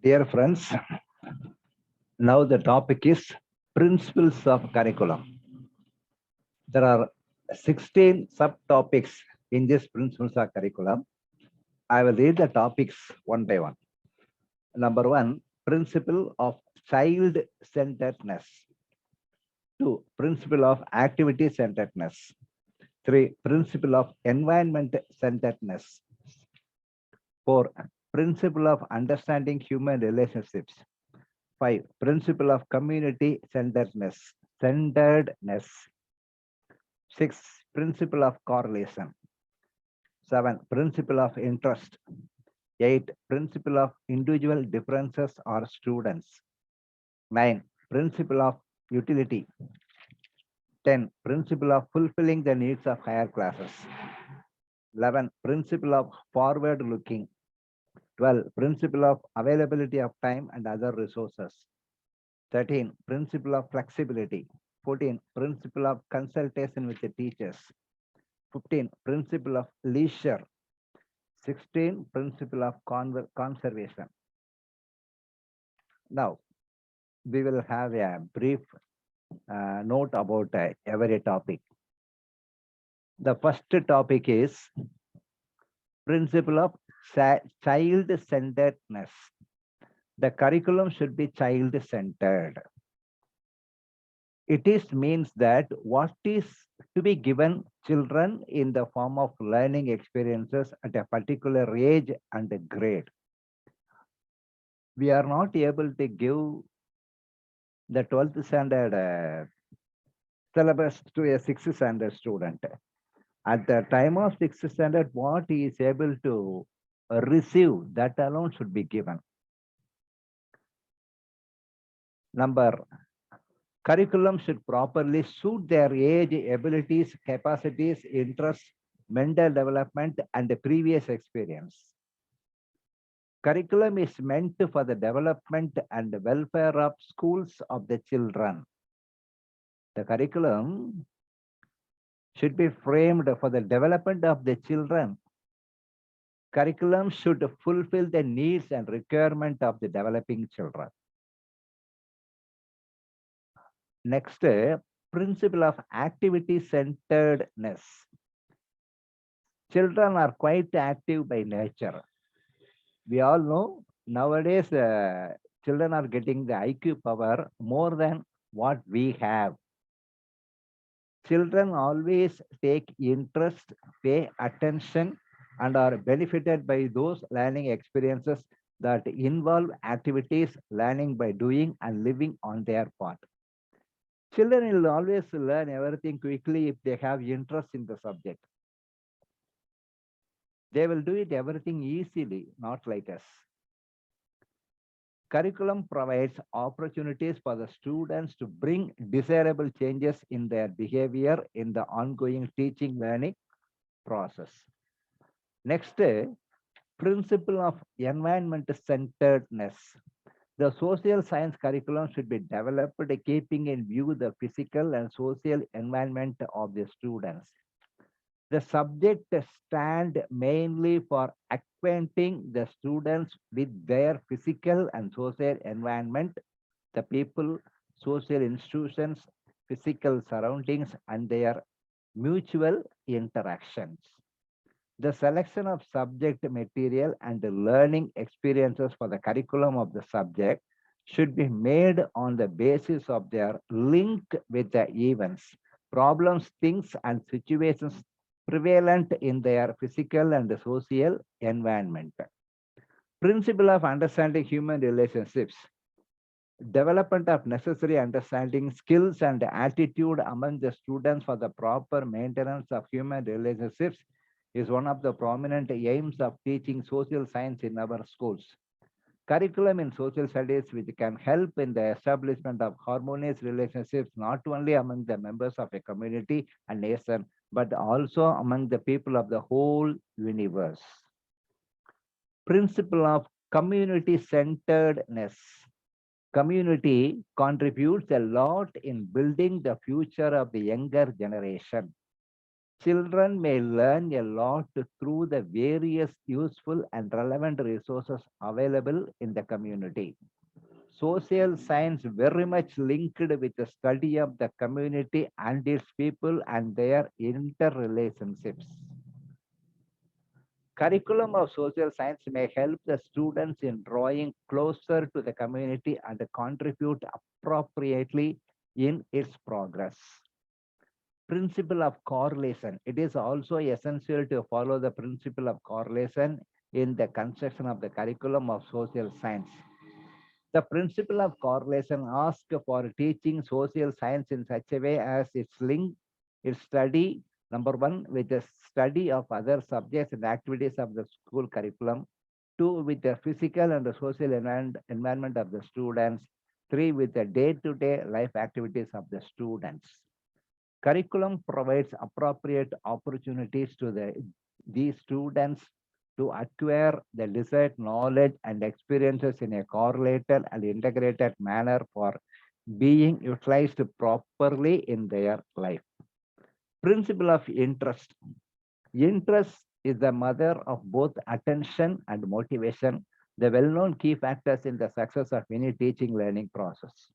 Dear friends, now the topic is principles of curriculum. There are 16 subtopics in this principles of curriculum. I will read the topics one by one. Number one, principle of child-centeredness. Two, principle of activity-centeredness. Three, principle of environment-centeredness. Four, principle of understanding human relationships. Five, principle of community centeredness. Six, principle of correlation. Seven, principle of interest. Eight, principle of individual differences or students. Nine, principle of utility. 10, principle of fulfilling the needs of higher classes. 11, principle of forward looking. 12, principle of availability of time and other resources. 13, principle of flexibility. 14, principle of consultation with the teachers. 15, principle of leisure. 16, principle of conservation. Now, we will have a brief note about every topic. The first topic is principle of child-centeredness. The curriculum should be child-centered. It is means that what is to be given children in the form of learning experiences at a particular age and grade. We are not able to give the 12th standard syllabus to a 6th standard student. At the time of 6th standard, what he is able to receive, that alone should be given. Number, curriculum should properly suit their age, abilities, capacities, interests, mental development, and the previous experience. Curriculum is meant for the development and welfare of schools of the children. The curriculum should be framed for the development of the children. Curriculum should fulfill the needs and requirement of the developing children. Next, principle of activity-centeredness. Children are quite active by nature. We all know nowadays children are getting the IQ power more than what we have. Children always take interest, pay attention, and are benefited by those learning experiences that involve activities, learning by doing and living on their part. Children will always learn everything quickly if they have interest in the subject. They will do it everything easily, not like us. Curriculum provides opportunities for the students to bring desirable changes in their behavior in the ongoing teaching learning process. Next, principle of environment centeredness. The social science curriculum should be developed keeping in view the physical and social environment of the students. The subject stand mainly for acquainting the students with their physical and social environment, the people, social institutions, physical surroundings, and their mutual interactions. The selection of subject material and the learning experiences for the curriculum of the subject should be made on the basis of their link with the events, problems, things, and situations prevalent in their physical and social environment. Principle of understanding human relationships. Development of necessary understanding, skills, and attitude among the students for the proper maintenance of human relationships is one of the prominent aims of teaching social science in our schools. Curriculum in social studies, which can help in the establishment of harmonious relationships, not only among the members of a community and nation, but also among the people of the whole universe. Principle of community-centeredness. Community contributes a lot in building the future of the younger generation. Children may learn a lot through the various useful and relevant resources available in the community. Social science very much linked with the study of the community and its people and their interrelationships. Curriculum of social science may help the students in drawing closer to the community and contribute appropriately in its progress. Principle of correlation. It is also essential to follow the principle of correlation in the construction of the curriculum of social science. The principle of correlation asks for teaching social science in such a way as its link, its study, number one, with the study of other subjects and activities of the school curriculum, two, with the physical and the social environment of the students, three, with the day-to-day life activities of the students. Curriculum provides appropriate opportunities to these students to acquire the desired knowledge and experiences in a correlated and integrated manner for being utilized properly in their life. Principle of interest. Interest is the mother of both attention and motivation, the well-known key factors in the success of any teaching learning process.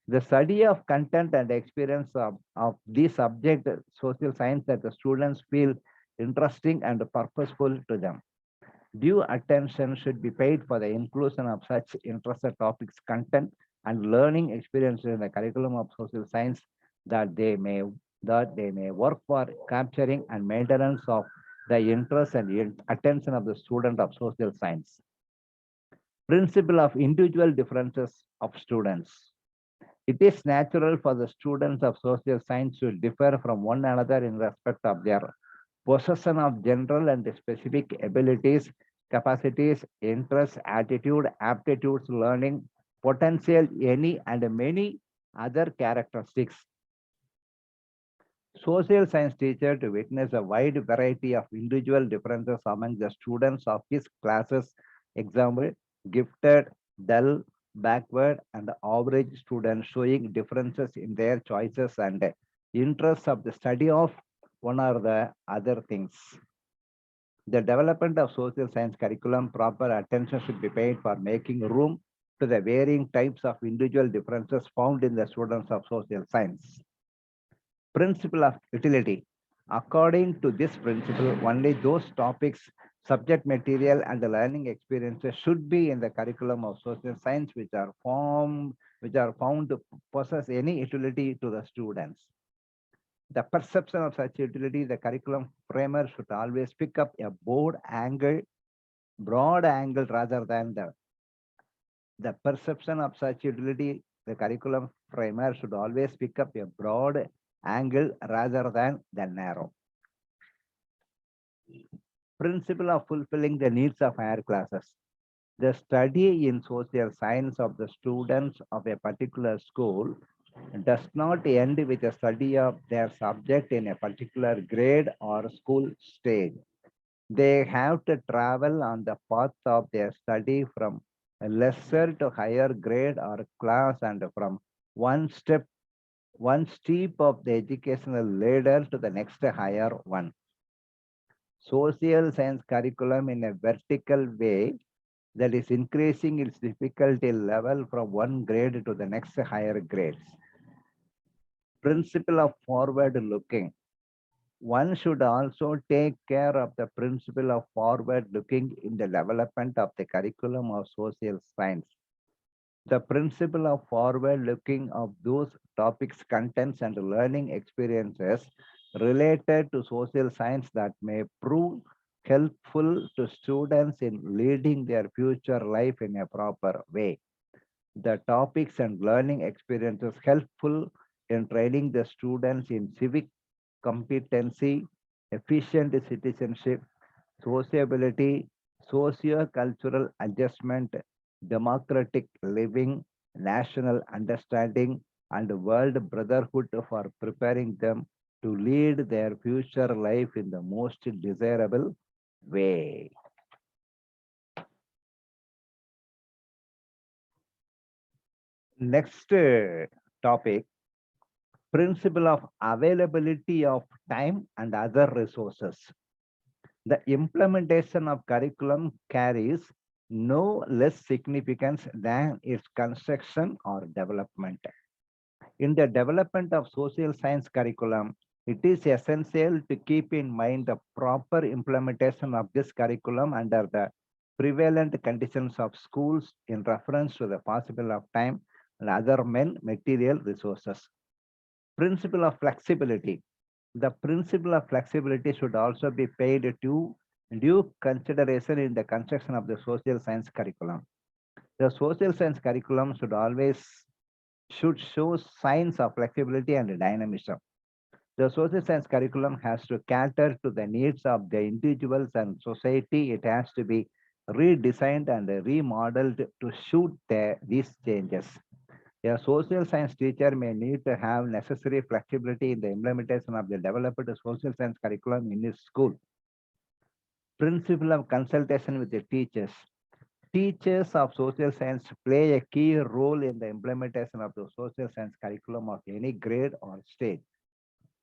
The study of content and experience of the subject social science that the students feel interesting and purposeful to them. Due attention should be paid for the inclusion of such interested topics, content, and learning experiences in the curriculum of social science that they may work for capturing and maintenance of the interest and attention of the student of social science. Principle of individual differences of students. It is natural for the students of social science to differ from one another in respect of their possession of general and specific abilities, capacities, interests, attitude, aptitudes, learning, potential, any and many other characteristics. Social science teacher to witness a wide variety of individual differences among the students of his classes. Example, gifted, dull, backward, and average students showing differences in their choices and interests of the study of one or the other things. The development of social science curriculum, proper attention should be paid for making room to the varying types of individual differences found in the students of social science. Principle of utility. According to this principle, only those topics, subject material, and the learning experiences should be in the curriculum of social science which are found to possess any utility to the students. The perception of such utility, the curriculum framer should always pick up a broad angle rather than the perception of such utility, the curriculum framer should always pick up a broad angle rather than the narrow. Principle of fulfilling the needs of higher classes. The study in social science of the students of a particular school does not end with the study of their subject in a particular grade or school stage. They have to travel on the path of their study from a lesser to higher grade or class and from one steep of the educational ladder to the next higher one. Social science curriculum in a vertical way that is increasing its difficulty level from one grade to the next higher grades. Principle of forward looking. One should also take care of the principle of forward looking in the development of the curriculum of social science. The principle of forward looking of those topics, contents, and learning experiences related to social science that may prove helpful to students in leading their future life in a proper way. The topics and learning experiences helpful in training the students in civic competency, efficient citizenship, sociability, socio-cultural adjustment, democratic living, national understanding, and world brotherhood for preparing them to lead their future life in the most desirable way. Next topic, Principle of availability of time and other resources. The implementation of curriculum carries no less significance than its construction or development. In the development of social science curriculum, it is essential to keep in mind the proper implementation of this curriculum under the prevalent conditions of schools in reference to the possible of time and other material resources. Principle of flexibility. The principle of flexibility should also be paid to due consideration in the construction of the social science curriculum. The social science curriculum should show signs of flexibility and dynamism. The social science curriculum has to cater to the needs of the individuals and society. It has to be redesigned and remodeled to suit these changes. A social science teacher may need to have necessary flexibility in the implementation of the developed social science curriculum in his school. Principle of consultation with the teachers. Teachers of social science play a key role in the implementation of the social science curriculum of any grade or stage.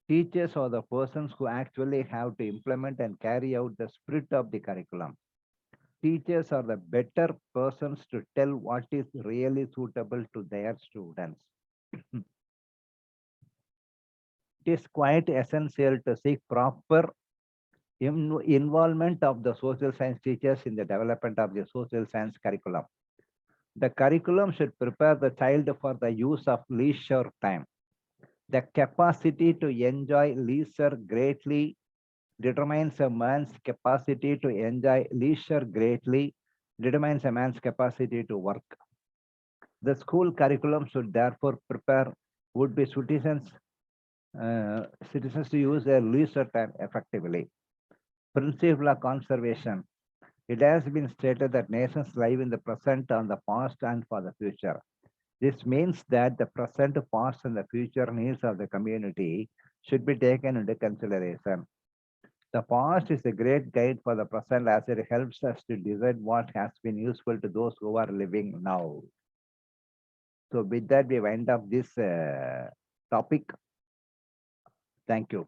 Teachers are the persons who actually have to implement and carry out the spirit of the curriculum. Teachers are the better persons to tell what is really suitable to their students. It is quite essential to seek proper involvement of the social science teachers in the development of the social science curriculum. The curriculum should prepare the child for the use of leisure time. The capacity to enjoy leisure greatly determines a man's capacity to enjoy leisure greatly, determines a man's capacity to work. The school curriculum should therefore prepare would-be citizens to use their leisure time effectively. Principle of conservation. It has been stated that nations live in the present, on the past, and for the future. This means that the present, past, and the future needs of the community should be taken into consideration. The past is a great guide for the present as it helps us to decide what has been useful to those who are living now. So with that, we wind up this topic. Thank you.